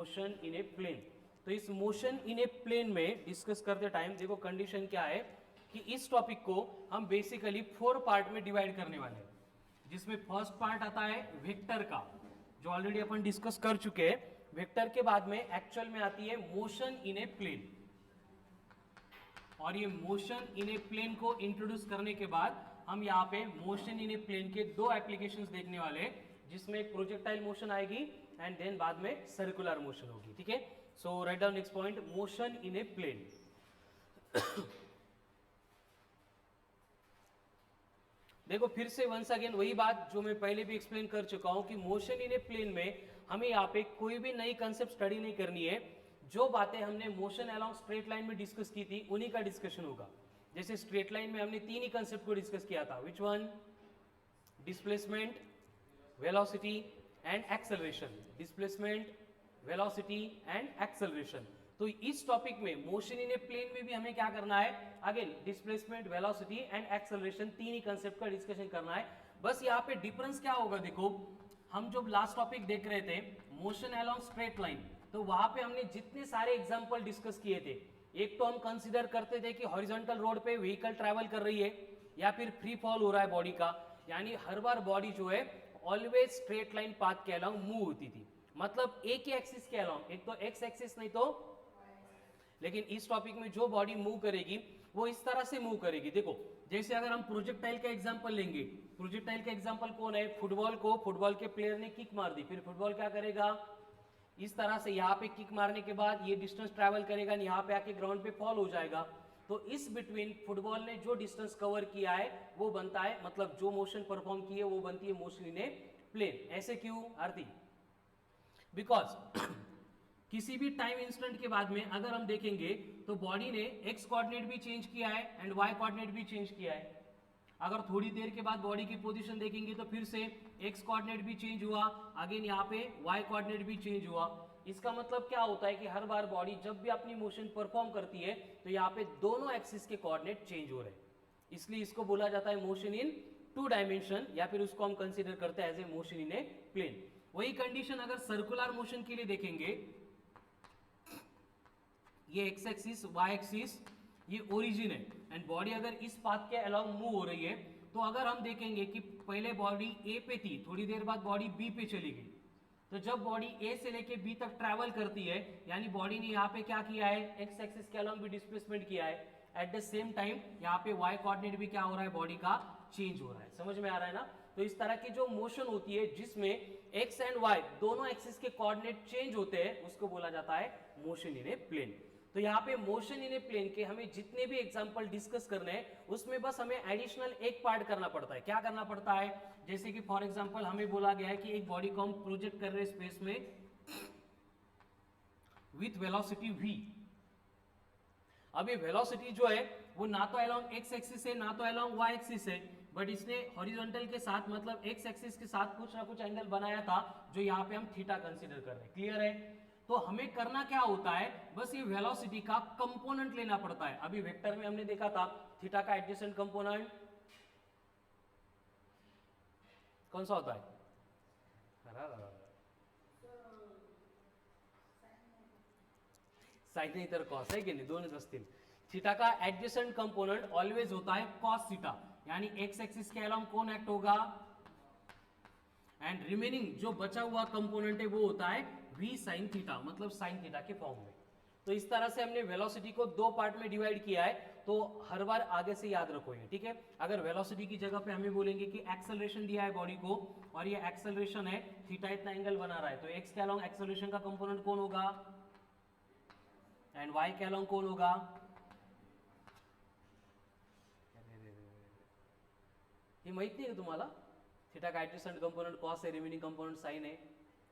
Motion in a plane. तो इस motion in a plane में डिस्कस करते टाइम देखो कंडीशन क्या है कि इस टॉपिक को हम बेसिकली 4 पार्ट में डिवाइड करने वाले हैं, जिसमें फर्स्ट पार्ट आता है वेक्टर का, जो ऑलरेडी अपन डिस्कस कर चुके हैं। वेक्टर के बाद में एक्चुअल में आती है मोशन इन ए प्लेन, और ये मोशन इन ए प्लेन को इंट्रोड्यूस करने के बाद हम यहाँ पे मोशन इन ए प्लेन के 2 एप्लीकेशंस देखने वाले हैं, जिसमें एक प्रोजेक्टाइल मोशन आएगी एंड देन बाद में सर्कुलर मोशन होगी। ठीक है, so write down next point, motion in a plane. देखो फिर से वंस अगेन वही बात जो मैं पहले भी एक्सप्लेन कर चुका हूं कि मोशन इन ए प्लेन में हमें यहाँ पे कोई भी नई कंसेप्ट स्टडी नहीं करनी है। जो बातें हमने मोशन अलोंग स्ट्रेट लाइन में डिस्कस की थी उन्हीं का डिस्कशन होगा। जैसे स्ट्रेट लाइन में हमने 3 ही कंसेप्ट को डिस्कस किया था, which one? Displacement, velocity and acceleration. Displacement, velocity and acceleration. तो इस टॉपिक में मोशन इन ए प्लेन में भी हमें क्या करना है, again displacement, velocity and acceleration, 3 he concept का डिस्कशन करना है। बस यहाँ पे डिफरेंस क्या होगा, देखो हम जो लास्ट टॉपिक देख रहे थे मोशन अलोंग स्ट्रेट लाइन, तो वहां पे हमने जितने सारे एग्जांपल डिस्कस किए थे, एक तो हम कंसीडर करते थे कि हॉरिजॉन्टल रोड पे व्हीकल ट्रैवल कर रही है या फिर फ्री फॉल हो रहा है बॉडी का, यानी हर बार बॉडी जो है ऑलवेज स्ट्रेट लाइन पाथ के अलोंग मूव होती थी, मतलब एक ही एक्सिस के अलोंग, एक तो एक्स एक्सिस नहीं तो। लेकिन इस टॉपिक में जो बॉडी मूव करेगी वो इस तरह से मूव करेगी। देखो जैसे अगर हम प्रोजेक्टाइल का एग्जांपल लेंगे, प्रोजेक्टाइल का एग्जांपल कौन है, फुटबॉल को फुटबॉल के प्लेयर ने किक मार दी, फिर फुटबॉल क्या करेगा, इस तरह से यहाँ पे किक मारने के बाद ये डिस्टेंस ट्रैवल करेगा, यहाँ पे आके ग्राउंड पे फॉल हो जाएगा। तो इस बिटवीन फुटबॉल ने जो डिस्टेंस कवर किया है वो बनता है, मतलब जो मोशन परफॉर्म की है वो बनती है मोशन इन ए प्लेन। ऐसे क्यों आरती? बिकॉज किसी भी टाइम इंस्टेंट के बाद में अगर हम देखेंगे तो बॉडी ने एक्स कोऑर्डिनेट भी चेंज किया है एंड वाई कोऑर्डिनेट भी चेंज किया है। अगर थोड़ी देर के बाद बॉडी की पोजीशन देखेंगे तो फिर से एक्स कोऑर्डिनेट भी चेंज हुआ, अगेन यहाँ पे वाई कोऑर्डिनेट भी चेंज हुआ। इसका मतलब क्या होता है कि हर बार बॉडी जब भी अपनी मोशन परफॉर्म करती है तो यहाँ पे दोनों एक्सिस के कोऑर्डिनेट चेंज हो रहे हैं, इसलिए इसको बोला जाता है मोशन इन 2 डायमेंशन, या फिर उसको हम कंसिडर करते हैं as a motion in a plane. वही कंडीशन अगर सर्कुलर मोशन के लिए देखेंगे, ये एक्स एक्सिस वाई एक्सिस ये ओरिजिन है एंड बॉडी अगर इस पाथ के अलोंग मूव हो रही है, तो अगर हम देखेंगे कि पहले बॉडी ए पे थी, थोड़ी देर बाद बॉडी बी पे चली गई, तो जब बॉडी ए से लेके बी तक ट्रैवल करती है, यानी बॉडी ने यहाँ पे क्या किया है, एक्स एक्सिस के अलोंग भी डिस्प्लेसमेंट किया है, एट द सेम टाइम यहाँ पे वाई कोऑर्डिनेट भी क्या हो रहा है, बॉडी का चेंज हो रहा है। समझ में आ रहा है ना? तो इस तरह की जो मोशन होती है जिसमें एक्स एंड वाई दोनों एक्सिस के कोऑर्डिनेट चेंज होते हैं, उसको बोला जाता है मोशन इन ए प्लेन। तो यहाँ पे मोशन इन ए प्लेन के हमें जितने भी एग्जांपल डिस्कस करने हैं उसमें बस हमें एडिशनल एक पार्ट करना पड़ता है। क्या करना पड़ता है? जैसे कि फॉर एग्जांपल हमें बोला गया है कि एक बॉडी को हम प्रोजेक्ट कर रहे हैं स्पेस में विथ वेलोसिटी v। अब ये वेलोसिटी जो है वो ना तो अलोंग एक्स एक्सिस है ना तो अलोंग वाई एक्सिस है, बट इसने हॉरिजॉन्टल के साथ मतलब एक्स एक्सिस के साथ कुछ ना कुछ एंगल बनाया था जो यहाँ पे हम थीटा कंसीडर कर रहे हैं। क्लियर है? तो हमें करना क्या होता है, बस ये वेलोसिटी का कंपोनेंट लेना पड़ता है। अभी वेक्टर में हमने देखा था थीटा का एडजेसेंट कंपोनेंट कौन सा होता है? साइन नाही तर कॉस आहे की नाही, दोनच असतील। थीटा का एडजेसेंट कंपोनेंट ऑलवेज होता है कॉस थीटा, यानी एक्स एक्सिस के अलोंग कौन एक्ट होगा, एंड रिमेनिंग जो बचा हुआ कंपोनेंट है वो होता है v साइन थीटा, मतलब साइन थीटा के फॉर्म में। तो इस तरह से हमने वेलोसिटी को 2 पार्ट में डिवाइड किया है, तो हर बार आगे से याद रखो ये, ठीक है? अगर वेलोसिटी की जगह पे हमें बोलेंगे कि एक्सेलरेशन दिया है बॉडी को और ये एक्सेलरेशन है, थीटा इतना एंगल बना रहा है, तो एक्स के अलोंग एक्सेलरेशन का कंपोनेंट कौन होगा एंड वाई के अलोंग कौन होगा? हे माहित नाही का तुम्हाला? थीटा का एडजस्टंट कंपोनेंट कॉस आहे, रिमेनिंग कंपोनेंट साइन आहे.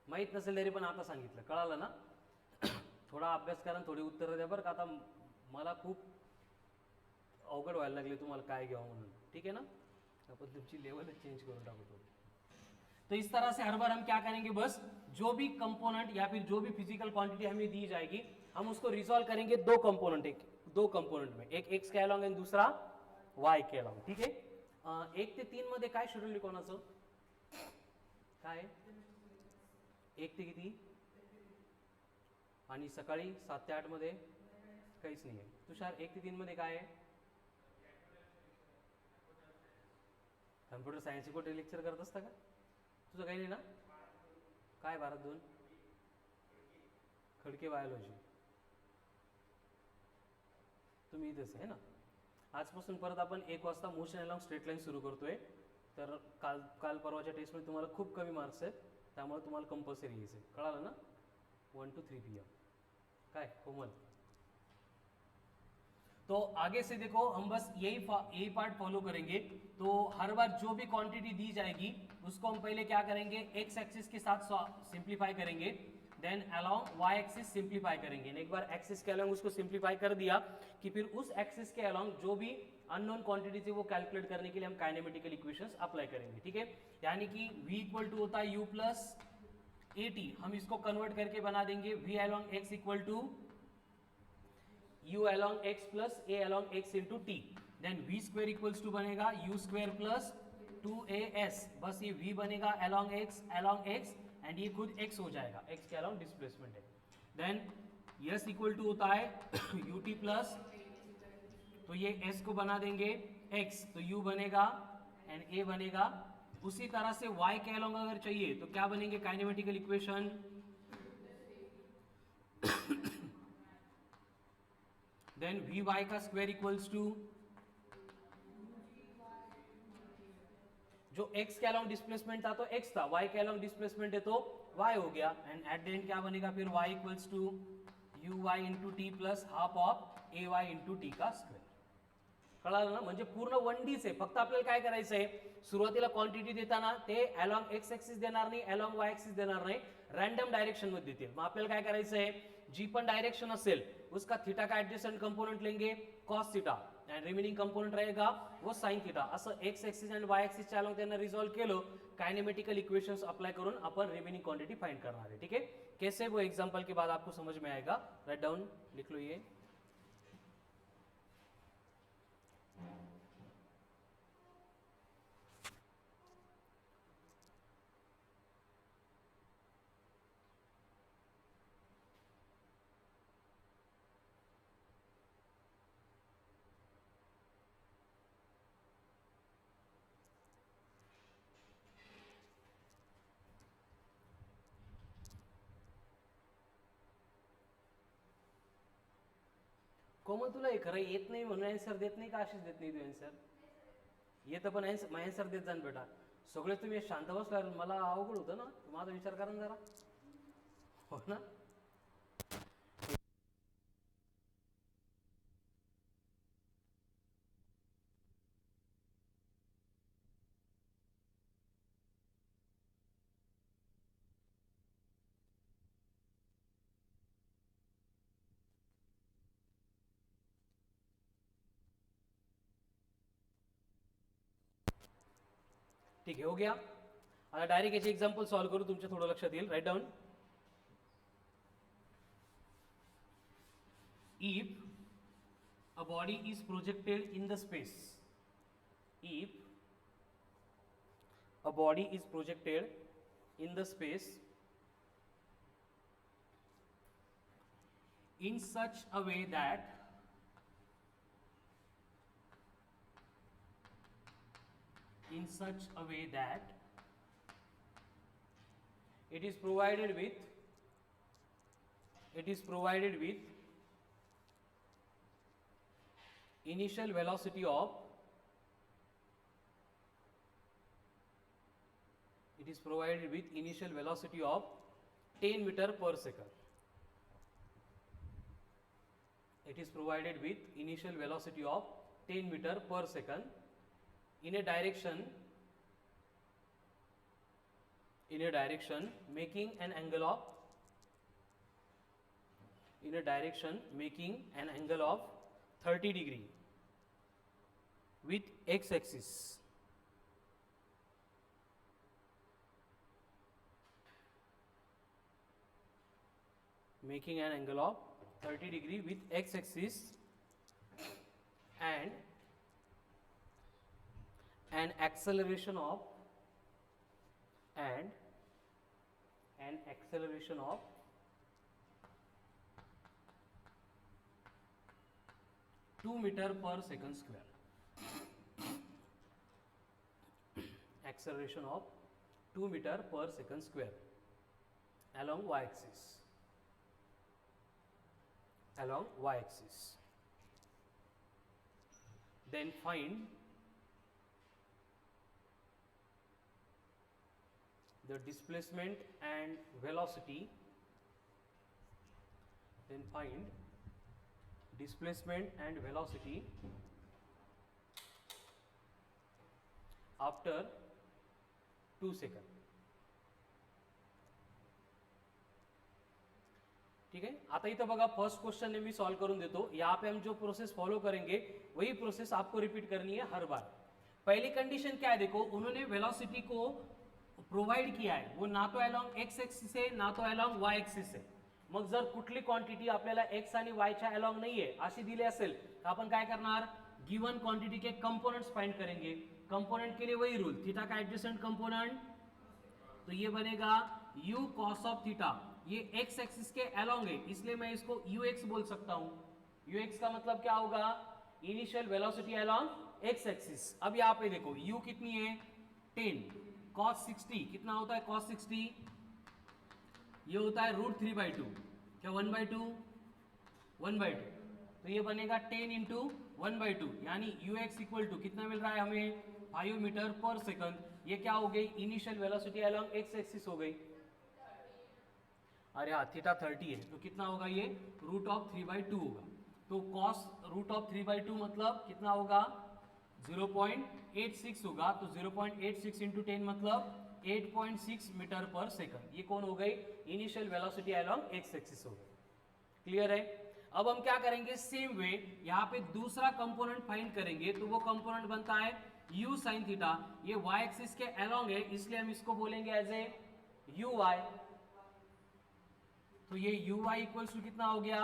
माहित नसेल तरी पण आता सांगितलं, कळालं ना? थोडा अभ्यास करा, थोडी उत्तरं द्या बरं का. आता मला खूप अवघड व्हायला लागले तुम्हाला काय घ्यावं म्हणून. ठीक है ना? आपण तुमची लेवलच चेंज करून टाकतो. तो इस तरह से हर बार हम क्या करेंगे, बस जो भी कंपोनेंट या फिर जो भी फिजिकल क्वांटिटी हमें दी जाएगी हम उसको रिजॉल्व करेंगे दो कंपोनेंट में, एक एक्स के अलॉन्ग एंड दूसरा वाय के अलॉन्ग. ठीक है? 1 ते 3 मध्ये काय शेड्यूल कोणाचं काय 1 ते किती आणि सकाळी 7 ते 8 मध्ये काहीच नाही आहे. तुषार 1 ते 3 मध्ये काय आहे? कम्प्युटर सायन्सचे कुठे लेक्चर करत असता का? तुझं काही नाही ना? काय भारत 2? खडके बायोलॉजी. तुम्ही इथेच आहे ना? आजपासून परत आपण 1 वाजता मोशन अलॉंग स्ट्रेट लाईन सुरू करतोय. तर काल परवाच्या टेस्टमध्ये तुम्हाला खूप कमी मार्क्स आहेत, त्यामुळे तुम्हाला कंपल्सरी यायचं आहे. कळालं ना? 1 to 3 PM. काय कोमल? तो आगे से देखो हम बस यही पार्ट फॉलो करेंगे. तो हर बार जो भी क्वांटिटी दी जाएगी उसको हम पहले क्या करेंगे, एक्स एक्सिस के साथ सिंप्लीफाई करेंगे, then along y axis simplify करेंगे. एक बार एक्सिस के अलोंग उसको सिंप्लीफाई कर दिया कि फिर उस एक्सिस के अलोंग जो भी अननोन क्वांटिटी थी वो कैलकुलेट करने के लिए हम काइनेमेटिकल इक्वेशंस अप्लाई करेंगे. ठीक है, यानी कि v इक्वल टू होता है u प्लस ए टी. हम इसको कन्वर्ट करके बना देंगे v along x equal to u along x plus a along x into t. then v square equals to बनेगा u square plus 2as. बस ये v बनेगा along x and ये खुद x हो जाएगा, x के along डिस्प्लेसमेंट है. then s इक्वल टू होता है ut प्लस, तो ये s को बना देंगे x, तो u बनेगा and a बनेगा. उसी तरह से y के along अगर चाहिए तो क्या बनेंगे kinematical equation, then v y का स्क्वायर इक्वल्स टू जो x के अलॉन्ग डिस्प्लेसमेंट था तो x था, y के अलॉन्ग डिस्प्लेसमेंट है तो y हो गया. एंड एट द एंड क्या बनेगा फिर y equals to u y into t plus half of a y into t का स्क्वेअर. कळालं ना? म्हणजे पूर्ण 1Dच आहे. फक्त आपल्याला काय करायचं आहे, सुरुवातीला क्वांटिटी देताना ते अलॉंग एक्स एक्सिस देणार नाही, अलॉंग वाय एक्सिस देणार नाही, रॅन्डम डायरेक्शन मध्ये देतील. मग आपल्याला काय करायचं आहे, जी पण डायरेक्शन असेल उसका थीटा का एडजेसेंट कंपोनेंट लेंगे cos theta and remaining component रहेगा वो साइन थीटा. असं एक्स एक्सिस आणि वाय एक्सिस च्या अलॉंग त्यांना रिझॉल्व केलं, काइनेमेटिकल इक्वेशंस अप्लाई करून आपण रिमेनिंग क्वांटिटी फाइंड करणार है. ठीक है, कैसे वो एग्जांपल के बाद आपको समझ में आएगा. राइट डाउन, लिख लो ये. कोमल तुला हे खरं येत नाही म्हणून आन्सर देत नाही का, अशीच देत नाही तू आन्सर? येतं पण आन्सर देत जा बेटा. सगळे तुम्ही शांत बसल्यावर मला अवघड होतं ना, माझा विचार करा ना जरा. हो ना? ठीक आहे, हो गया. आता डायरेक्ट याचे एक्झाम्पल सॉल्व करू, तुमच्या थोडं लक्षात येईल. Write down. इफ a body is projected in the space, if a body is projected in the space in such a way that it is provided with initial velocity of 10 meter per second. It is provided with initial velocity of 10 meter per second in a direction making an angle of 30 degree with x axis. Making an angle of 30 degree with x axis and an acceleration of 10 2 metre पर second square, acceleration of 2 meter per second square along y-axis, then find the displacement and velocity, after 2 second. ठीक है. आता इथं बघा first question ने मी solve करून देतो. यहाँ पे हम जो प्रोसेस फॉलो करेंगे वही प्रोसेस आपको रिपीट करनी है हर बार. पहली कंडीशन क्या है, देखो उन्होंने वेलोसिटी को प्रोव्हाइड किया आहे, वो ना तो अलॉन्ग एक्स एक्सिस आहे ना तो अलॉन्ग वाय एक्सिस आहे. मग जर कुठली क्वांटिटी आपल्याला एक्स आणि वायच्या अलॉन्ग नाहीये अशी दिली असेल तर आपण काय करणार, गिवन क्वांटिटी के कंपोनेंट्स फाइंड करेंगे. कंपोनेंट के लिए वही रूल, थीटा का एडजेसेंट कंपोनेंट, तो ये बनेगा u cos ऑफ थीटा. ये x एक्सिस के अलॉन्ग है इसलिए मैं इसको ux बोल सकता हूं. ux का मतलब क्या होगा, initial velocity along x axis. अब यहाँ पे देखो u कितनी है 10, cos 60 कितना होता है, cos 60 ये होता है √3/2, क्या 1/2, 1/2, तो ये बनेगा 10 इंटू 1/2 यानी ux इक्वल टू कितना मिल रहा है हमें 5 मीटर पर सेकंड. ये क्या हो गई, initial velocity along x axis हो गई. अरे हाँ थीटा 30 है तो कितना होगा ये √3/2 होगा. तो cos √3/2 मतलब कितना होगा 0.86 होगा. तो 0.86 इंटू 10 मतलब 8.6 मीटर पर सेकंड. ये कौन हो गई, initial velocity along x axis हो गई. क्लियर है. अब हम क्या करेंगे, सेम वे यहाँ पे दूसरा कंपोनेंट फाइंड करेंगे. तो वो कंपोनेंट बनता है u sin थीटा. ये y एक्सिस के अलॉन्ग है इसलिए हम इसको बोलेंगे एज ए uy. तो ये uy इक्वल्स टू कितना हो गया,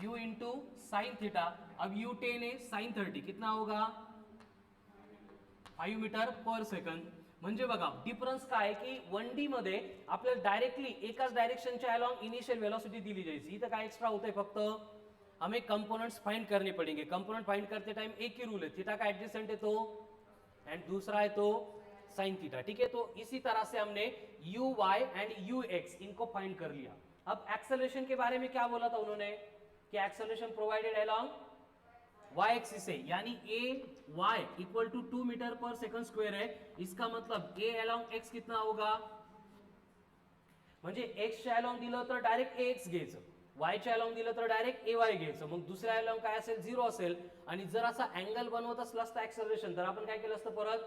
u इंटू साइन थीटा. अब u 10 है, साइन 30 कितना होगा 5 मीटर पर सेकंड. म्हणजे बघा डिफरन्स काय की 1D मध्ये आपल्याला डायरेक्टली एकाच डायरेक्शनच्या अलॉन्ग इनिशियल वेलोसिटी दिली जायची. इथं काय एक्स्ट्रा होतंय, फक्त हमें कंपोनेंट्स फाइंड करने पड़ेंगे. कंपोनेंट फाइंड करते टाइम एक ही रूल है, थीटा का एडजेसेंट है तो एंड दूसरा है तो साइन थीटा. ठीक है, तो इसी तरह से हमने u y and u x इनको फाइंड कर लिया. अब एक्सेलरेशन के बारे में क्या बोला था उन्होंने कि acceleration provided along y axis है, यानी a y equal to 2 metre पर सेकंड स्क्वेअर है. इसका मतलब a अलॉन्ग x कितना होगा, म्हणजे x च्या अलॉन्ग दिलं तर डायरेक्ट ax घ्यायचं, y च्या अलॉन्ग दिलं तर डायरेक्ट ay घ्यायचं. मग दुसऱ्या अलॉन्ग काय असेल 0 असेल. आणि जर असा अँगल बनवत असला असता एक्सेलरेशन तर आपण काय केलं असतं, परत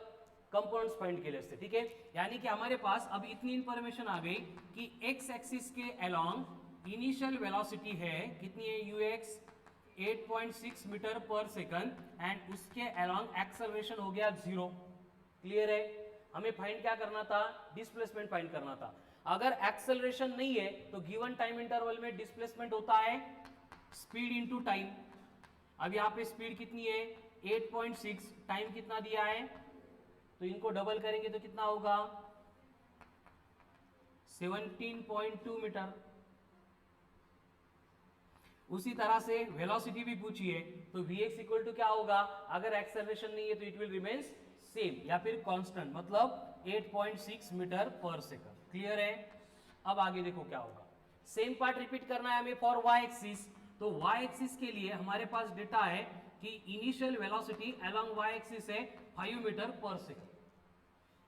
कंपोनेंट्स फाइंड केले असते. ठीक है, यानी कि हमारे पास अब इतनी इंफॉर्मेशन आ गई कि x एक्सिस के अलॉन्ग इनिशियल वेलोसिटी है कितनी है ux 8.6 मीटर पर सेकंड एंड उसके अलॉन्ग एक्सेलरेशन हो गया 0. क्लियर है. हमें फाइंड क्या करना था, डिस्प्लेसमेंट फाइंड करना था. अगर एक्सेलरेशन नहीं है तो गिवन टाइम इंटरवल में डिस्प्लेसमेंट होता है स्पीड इंटू टाइम. अब यहाँ पे स्पीड कितनी है 8.6, टाइम कितना दिया है तो इनको डबल करेंगे तो कितना होगा 17.2 मीटर. उसी तरह से वेलोसिटी भी पूछी है तो vx इक्वल टू क्या होगा, अगर एक्सेलरेशन नहीं है तो इट विल रिमेन सेम या फिर कांस्टेंट, मतलब 8.6 मीटर पर सेकंड. क्लियर है. अब आगे देखो क्या होगा, सेम पार्ट रिपीट करना है हमें फॉर y एक्सिस. तो y एक्सिस के लिए हमारे पास डेटा है कि initial velocity along y axis है 5 मीटर पर सेकंड.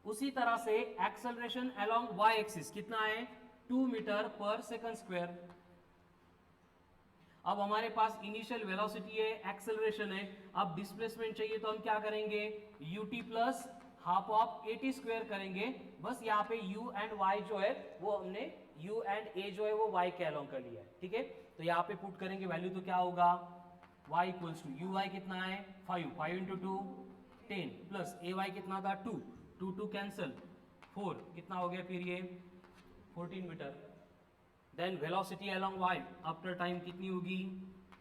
उसी तरह से एक्सेलरेशन अलोंग y एक्सिस कितना है 2 मीटर पर सेकंड स्क्वायर. अब हमारे पास इनिशियल वेलोसिटी है, एक्सेलरेशन है. अब डिस्प्लेसमेंट चाहिए तो हम क्या करेंगे, ut plus half of at square करेंगे. बस यहाँ पे u एंड y जो है वो हमने u एंड a जो है वो y के अलॉन्ग कर लिया है. ठीक है, तो यहाँ पे पुट करेंगे वैल्यू तो क्या होगा y इक्वल्स टू uy कितना है 5 इंटू 2 10 प्लस ay कितना था 2 कैंसल 4 कितना हो गया फिर ये 14 metre. Then velocity along y after time कितनी होगी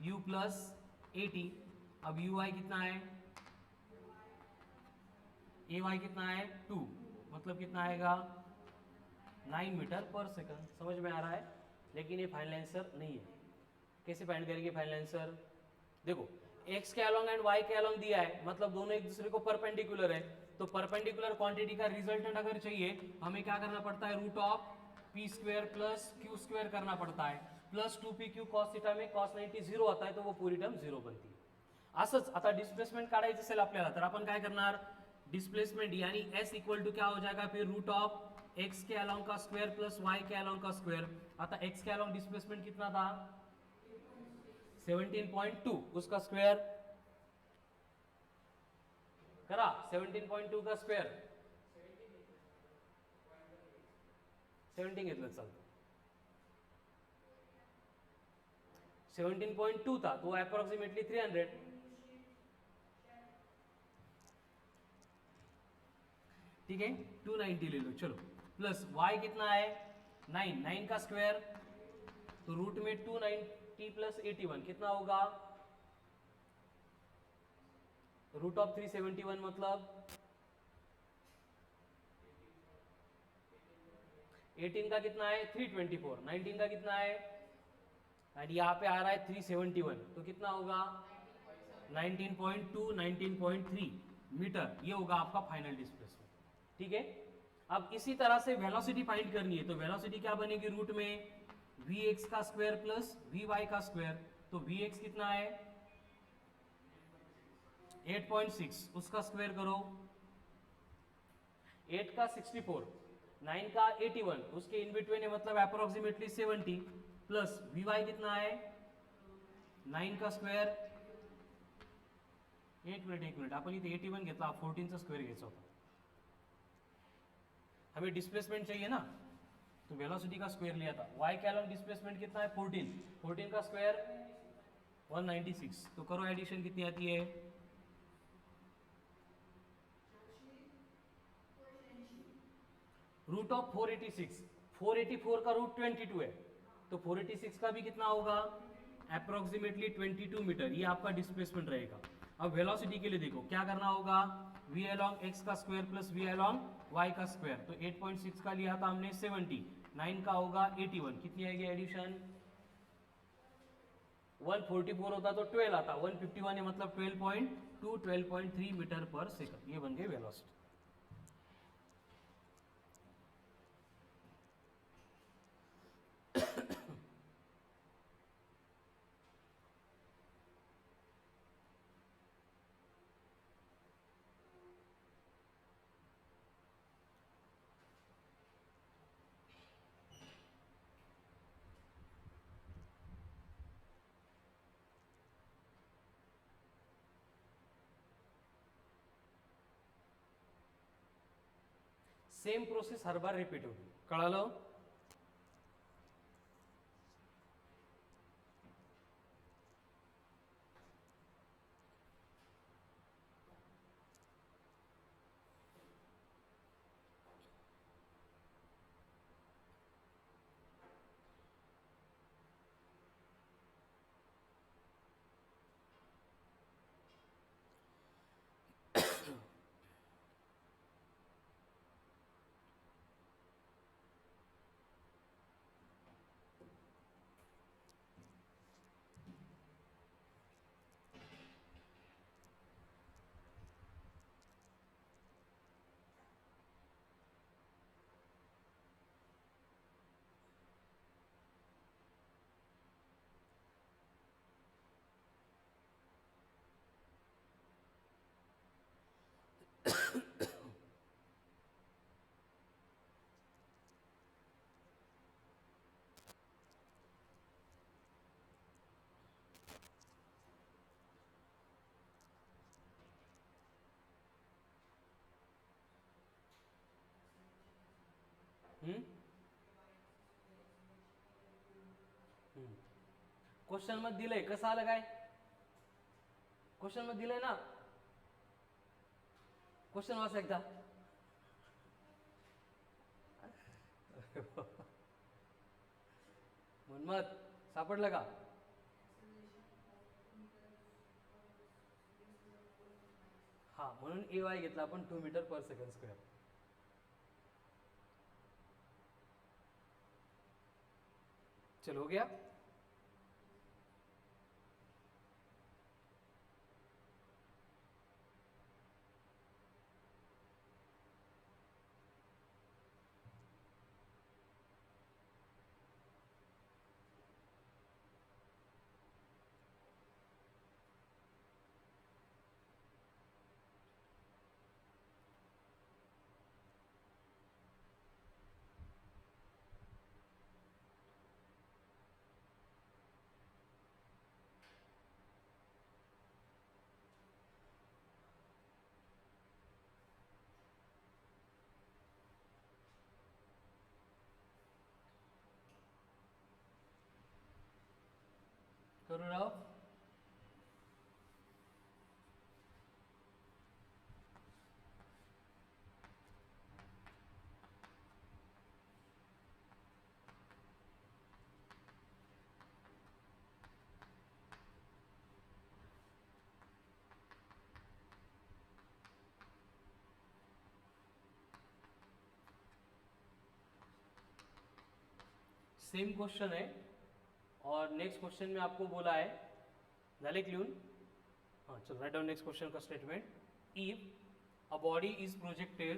u प्लस 80. अब uy कितना है ay कितना है 2, मतलब कितना आएगा 9 मीटर पर सेकंड. समझ में आ रहा है, लेकिन ये फाइनल आंसर नहीं है. कैसे फाइंड करेंगे फाइनल आंसर, देखो एक्स के अलॉन्ग एंड वाई के अलॉन्ग दिया है, मतलब दोनों एक दूसरे को परपेंडिकुलर है, तो परपेंडिकुलर क्वांटिटी का रिजल्टेंट अगर चाहिए हमें क्या करना पड़ता है, root of p square plus q square करना पड़ता है, प्लस 2pq cos थीटा में cos 90 0 आता है, तो वो पूरी टर्म 0 बनती है. असंच आता डिस्प्लेसमेंट काढायचं असेल आपल्याला तर आपण काय करणार, डिस्प्लेसमेंट यानी s इक्वल टू क्या हो जाएगा फिर रूट ऑफ x के अलॉन्ग का स्क्वायर प्लस y के अलॉन्ग का स्क्वायर. आता x के अलॉन्ग डिस्प्लेसमेंट कितना था 17.2, उसका स्क्वायर करा 17.2 का स्क्वायर 17 घेतलं चालतं. 17.2 था तो अप्रॉक्सीमेटली 300. ठीक है 290 ले लो चलो, प्लस y कितना है 9 का स्क्वायर, तो रूट में 290 प्लस 81 कितना होगा, रूट ऑफ 371 मतलब 18 का कितना है 324, 19 का कितना है एंड यहाँ पे आ रहा है 371, तो कितना होगा 19.2 19.3 मीटर, ये होगा आपका फाइनल डिस्प्लेसमेंट. ठीक है, अब इसी तरह से वेलोसिटी फाइंड करनी है, तो वेलोसिटी क्या बनेगी, रूट में vx का स्क्वायर प्लस vy का स्क्वायर, तो vx कितना है 8.6, उसका स्क्वायर करो 8 का 64, 9 का 81, उसके इन बिटवीन है मतलब अप्रोक्सीमेटली 70, प्लस vy कितना है 9 का स्क्वायर, एक मिनिट आपण इथे 81 घेतला, 14 चा स्क्वेअर घ्यायचा होता, हमें डिस्प्लेसमेंट चाहिए ना, तो वेलोसिटी का स्क्वायर लिया था. y के अलॉन्ग डिस्प्लेसमेंट कितना है 14, 14 का स्क्वायर 196, तो करो एडिशन कितनी आती है, रूट ऑफ 486, 484 का रूट 22 है, तो 486 का भी कितना होगा अप्रोक्सीमेटली 22 मीटर, ये आपका डिस्प्लेसमेंट रहेगा. अब वेलोसिटी के लिए देखो क्या करना होगा, v अलॉन्ग x का square plus v along y का स्क्वायर, तो 8.6 का लिया था हमने 70, 9 का होगा 81, कितनी आएगी एडिशन 144 होता तो 12 आता, 151 है मतलब 12.2 12.3 मीटर पर सेकंड, ये बन गई वेलोसिटी. सेम प्रोसेस हर बार रिपीट होगी, कळालं. क्वेश्चन मध्ये दिलंय, कसं आलं काय, क्वेश्चन मध्ये दिलंय ना, क्वेश्चन वाचा एकदा. मनमत सापडलं का, हा म्हणून AY घेतला आपण 2 मीटर पर सेकंड स्क्वेअर. चलो हो गया. करो राव। सेम क्वेश्चन है और नेक्स्ट क्वेश्चन में आपको बोला है झाले क्लियर। हाँ चलो राइट डाउन नेक्स्ट क्वेश्चन का statement. If a body is projected,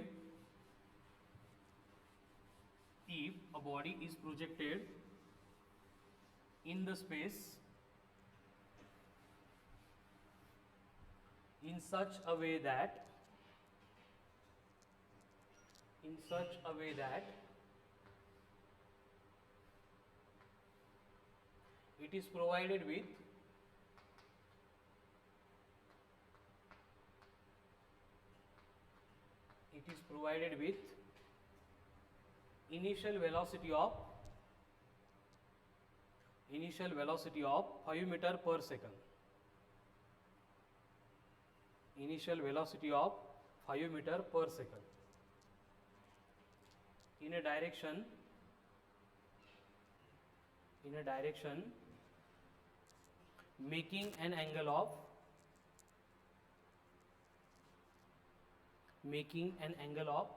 if a body is projected in the space in such a way that it is provided with initial velocity of 5 meter per second, initial velocity of 5 meter per second in a direction making an angle of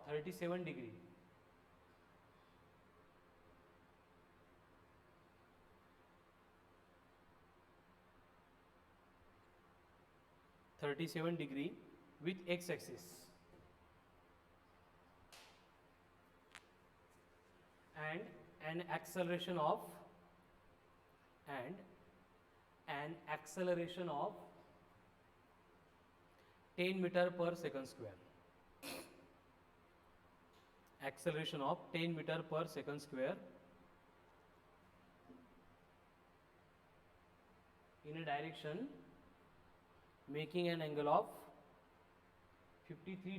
37 degree. With x-axis and an acceleration of 10 meter per second square. Acceleration of 10 meter per second square in a direction making an angle of 53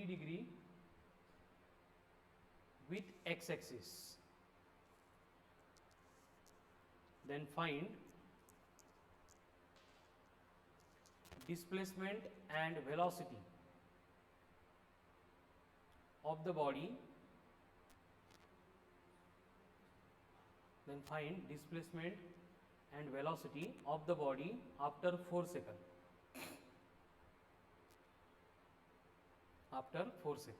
degree, with x-axis. Then find displacement and velocity of the body. After 4 seconds.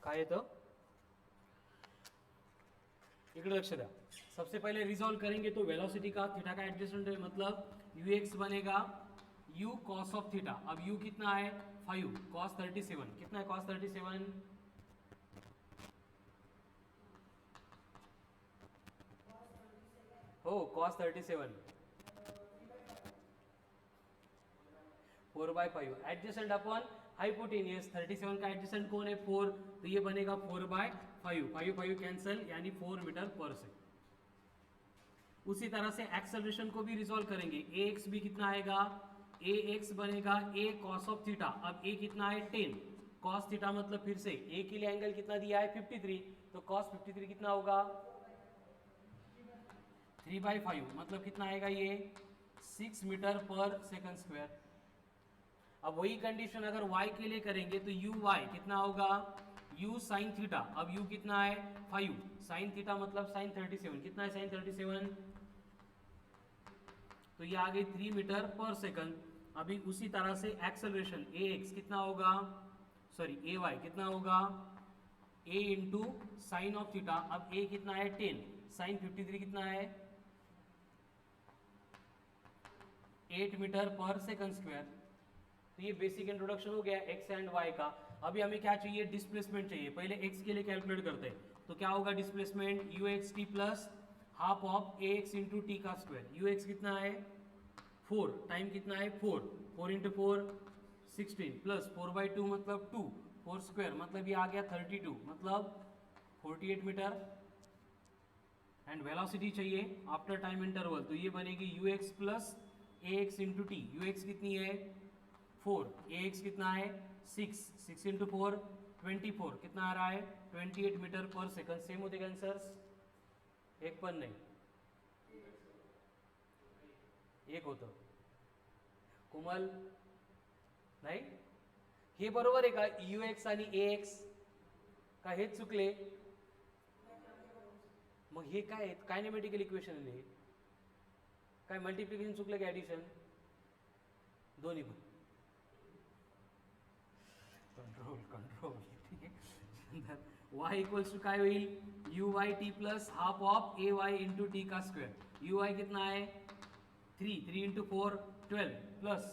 काय येतं इकडे लक्ष द्या. सबसे पहले resolve करेंगे तो velocity का थीटा का एडजस्टमेंट है, मतलब यू एक्स बनेगा u cos ऑफ थीटा. अब u कितना है 5 cos 37 कितना है cos 37 हो cos 37 4/5 एडजेसेंट अपॉन हाइपोटेनियस. 37 का एडजेसेंट कौन है 4, तो ये बनेगा 4/5 5 कैंसिल यानी 4 मीटर पर सेकंड. उसी तरह से एक्सेलरेशन को भी रिजॉल्व करेंगे. ए एक्स भी कितना आएगा ए एक्स बनेगा ए कॉस ऑफ थीटा. अब ए कितना है 10 कॉस थीटा मतलब फिर से ए के लिए एंगल कितना दिया है 53, तो कॉस 53 कितना होगा 3/5 मतलब कितना आएगा ये 6 मीटर पर सेकंड स्क्वायर. अब वही कंडीशन अगर y के लिए करेंगे तो यू वाई कितना होगा u साइन थीटा. अब u कितना है 5 साइन थीटा मतलब साइन 37 कितना है साइन 37, तो ये आ गई 3 मीटर पर सेकंड. अभी उसी तरह से एक्सेलरेशन ए एक्स कितना होगा सॉरी ए वाई कितना होगा a into sine of theta. अब a कितना है 10 साइन 53 कितना है 8 मीटर पर सेकंड स्क्वायर. तो ये बेसिक इंट्रोडक्शन हो गया x एंड y का. अभी हमें क्या चाहिए डिस्प्लेसमेंट चाहिए. पहले x के लिए कैलकुलेट करते हैं, तो क्या होगा displacement you x T plus half of A x into t का स्क्वायर. यू एक्स कितना है 4 टाइम कितना है 4 इंटू 4 16 प्लस 4/2 मतलब 2 4 स्क्वायर मतलब ये आ गया 32 मतलब 48 मीटर. एंड वेलोसिटी चाहिए आफ्टर टाइम इंटरवल, तो ये बनेगी you x plus A x into t. You x कितनी है 4 ए एक्स कितना है 6 इंटू 4 24 कितना आ रहा है 28 मीटर पर सेकंड. सेम होते का आंसर्स एक पण नाही एक होतं कोमल नाही. हे बरोबर आहे का यू एक्स आणि ए एक्स का हेच चुकले. मग हे काय कायनेमॅटिकल इक्वेशन आहे काय मल्टिप्लिकेशन चुकलं की ॲडिशन दोन्ही पण कंट्रोल ठीक आहे. y इक्वल्स टू काय होईल u y t plus half of a y into t का स्क्वायर. यू वाई कितना है 3 इंटू 4 12 प्लस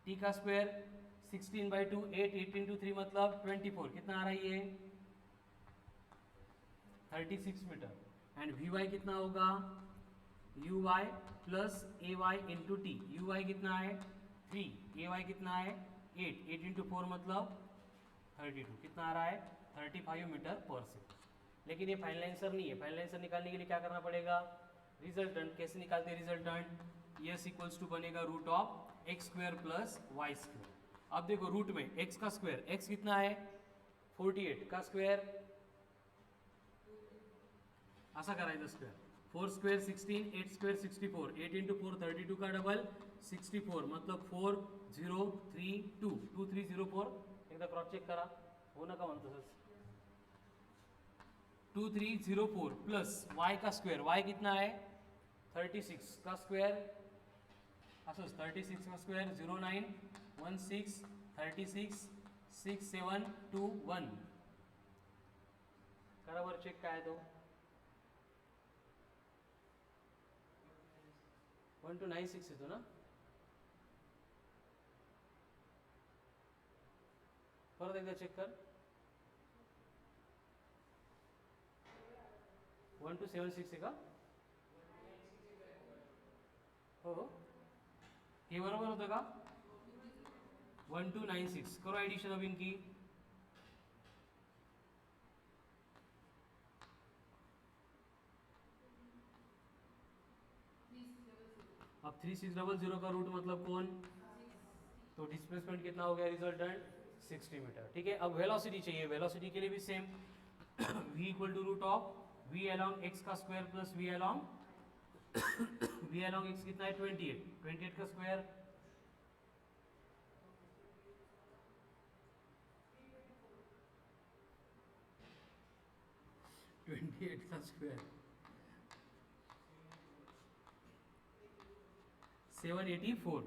टी का स्क्वायर 16/2 8 इंटू 3 मतलब 24 कितना आ रहा है ये 36 मीटर. एंड वी वाई कितना होगा u y plus a y into t. U y कितना है 3 ए वाई कितना है 8 इंटू 4 मतलब 32 कितना आ रहा है 35 मीटर पर सेकंड. लेकिन ये फाइनल आंसर नहीं है. फाइनल आंसर निकालने के लिए क्या करना पड़ेगा रिजल्टेंट. कैसे निकालते हैं रिजल्टेंट यस इक्वल्स टू बनेगा root of x square plus y square. अब देखो रूट में एक्स का स्क्वायर एक्स कितना है 48 का स्क्वायर असा करायचा स्क्वायर 4 स्क्वायर 16 8 स्क्वायर 64 8 इंटू 4 32 का डबल 64 मतलब 4 0 3 2 2 3 0 4 एकदा क्रॉस चेक करा हो नका म्हणतो सर 2 3 0 4 प्लस y का स्क्वायर y कितना है 36 का स्क्वायर असंच 36 का स्क्वायर 0 9 1 6 36 6 7 2 1 करा वर चेक काय तो 1296 येतो ना परत एकदा चेक कर 1276 आहे का हो हो हे बरोबर होतं का 1296 करो एडिशन अब इनकी अब 3600 का रूट मतलब कौन तो डिस्प्लेसमेंट कितना हो गया रिजल्टेंट 60 मीटर. ठीक है. अब वेलोसिटी चाहिए. वेलोसिटी के लिए भी same v equal to root of v along x का square plus v along x कितना है 28 का स्क्वायर 28 का स्क्वायर 784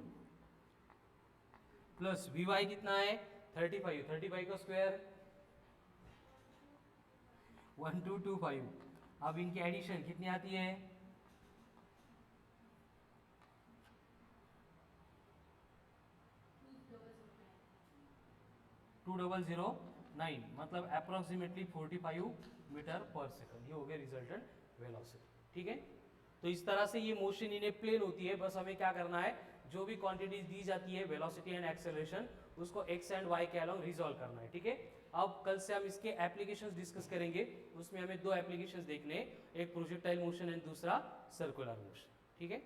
प्लस वी वाई कितना है 35 का स्क्वायर 1225। अब इनकी एडिशन कितनी आती है? 2009, मतलब अप्रोक्सीमेटली 45 मीटर पर सेकंड। ये हो गया रिजल्टेंट वेलोसिटी। ठीक है, तो इस तरह से ये मोशन इन ए प्लेन होती है। बस हमें क्या करना है, जो भी क्वांटिटीज दी जाती है वेलोसिटी एंड एक्सेलरेशन, उसको एक्स एंड वाई के अलोंग रिजॉल्व करना है। ठीक है, अब कल से हम इसके एप्लीकेशंस डिस्कस करेंगे। उसमें हमें दो एप्लीकेशंस देखने हैं, एक प्रोजेक्टाइल मोशन एंड दूसरा सर्कुलर मोशन। ठीक है,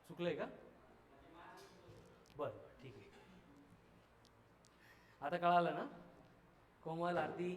चुकलंय का? बरं, ठीक आहे, आता कळालं ना? कोमल, आरती,